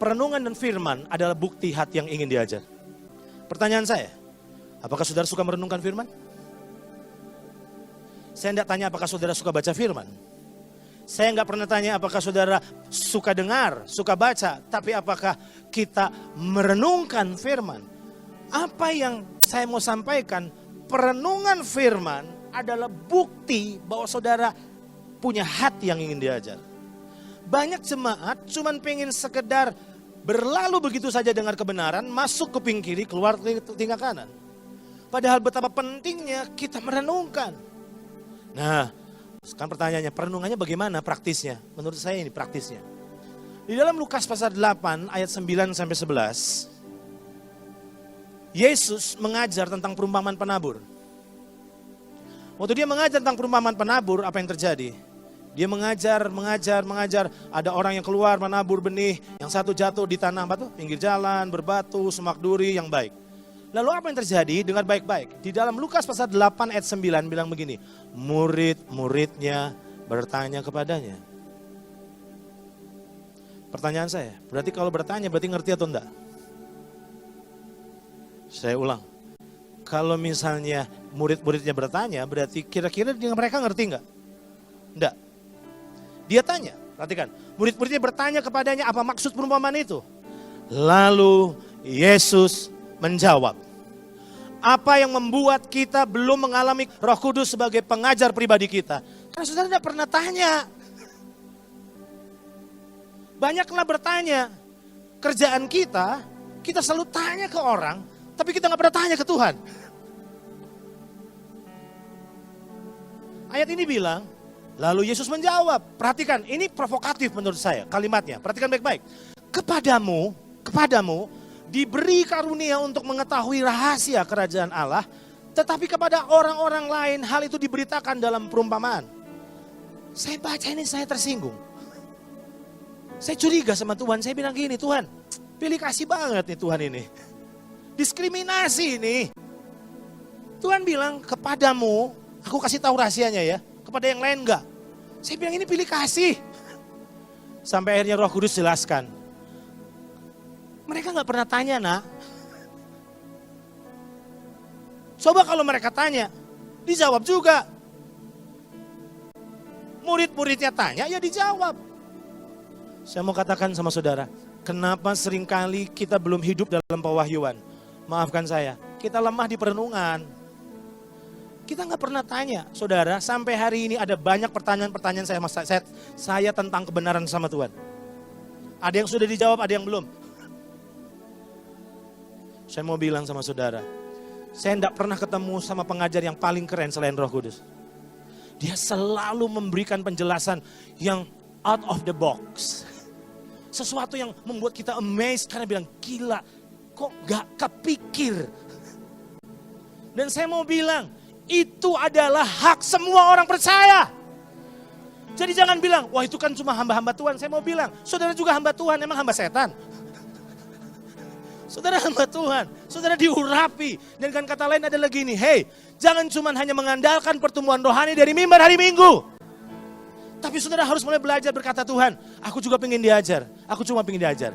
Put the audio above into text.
perenungan dan firman adalah bukti hati yang ingin diajar. Pertanyaan saya, apakah saudara suka merenungkan firman? Saya tidak tanya apakah saudara suka baca firman. Saya nggak pernah tanya apakah saudara suka dengar, suka baca. Tapi apakah kita merenungkan firman? Apa yang saya mau sampaikan, perenungan firman adalah bukti bahwa saudara punya hati yang ingin diajar. Banyak jemaat cuman pengen sekedar berlalu begitu saja dengar kebenaran, masuk ke kuping kiri, keluar telinga kanan. Padahal betapa pentingnya kita merenungkan. Nah, sekarang pertanyaannya, perenungannya bagaimana praktisnya? Menurut saya ini praktisnya. Di dalam Lukas pasal 8 ayat 9 sampai 11, Yesus mengajar tentang perumpamaan penabur. Waktu dia mengajar tentang perumpamaan penabur, apa yang terjadi? Dia mengajar. Ada orang yang keluar menabur benih, yang satu jatuh di tanah pinggir jalan, berbatu, semak duri yang baik. Lalu apa yang terjadi? Dengar baik-baik. Di dalam Lukas pasal 8 ayat 9 bilang begini, murid-muridnya bertanya kepadanya. Pertanyaan saya, berarti kalau bertanya berarti ngerti atau enggak? Saya ulang. Kalau misalnya murid-muridnya bertanya, berarti kira-kira mereka ngerti enggak? Enggak. Dia tanya, perhatikan. Murid-muridnya bertanya kepadanya apa maksud perumpamaan itu. Lalu Yesus menjawab. Apa yang membuat kita belum mengalami Roh Kudus sebagai pengajar pribadi kita? Karena saudara tidak pernah tanya. Banyaklah bertanya. Kerjaan kita selalu tanya ke orang, tapi kita nggak pernah tanya ke Tuhan. Ayat ini bilang, lalu Yesus menjawab. Perhatikan, ini provokatif menurut saya kalimatnya. Perhatikan baik-baik. Kepadamu diberi karunia untuk mengetahui rahasia kerajaan Allah, tetapi kepada orang-orang lain hal itu diberitakan dalam perumpamaan. Saya baca ini saya tersinggung. Saya curiga sama Tuhan, saya bilang gini, Tuhan, pilih kasih banget nih Tuhan ini. Diskriminasi ini. Tuhan bilang kepadamu, aku kasih tahu rahasianya ya, kepada yang lain enggak. Saya bilang ini pilih kasih. Sampai akhirnya Roh Kudus jelaskan. Mereka nggak pernah tanya, nak. Coba kalau mereka tanya, dijawab juga. Murid-muridnya tanya, ya dijawab. Saya mau katakan sama saudara, kenapa seringkali kita belum hidup dalam pewahyuan? Maafkan saya, kita lemah di perenungan. Kita nggak pernah tanya, saudara. Sampai hari ini ada banyak pertanyaan-pertanyaan saya tentang kebenaran sama Tuhan. Ada yang sudah dijawab, ada yang belum. Saya mau bilang sama saudara, saya tidak pernah ketemu sama pengajar yang paling keren selain Roh Kudus. Dia selalu memberikan penjelasan yang out of the box. Sesuatu yang membuat kita amazed karena bilang, gila, kok gak kepikir. Dan saya mau bilang, itu adalah hak semua orang percaya. Jadi jangan bilang, wah itu kan cuma hamba-hamba Tuhan. Saya mau bilang, saudara juga hamba Tuhan, emang hamba setan? Saudara hamba Tuhan, saudara diurapi. Dan kan kata lain adalah gini, hey, jangan cuma hanya mengandalkan pertumbuhan rohani dari mimbar hari Minggu. Tapi saudara harus mulai belajar berkata, Tuhan, aku juga pengen diajar. Aku cuma pengen diajar.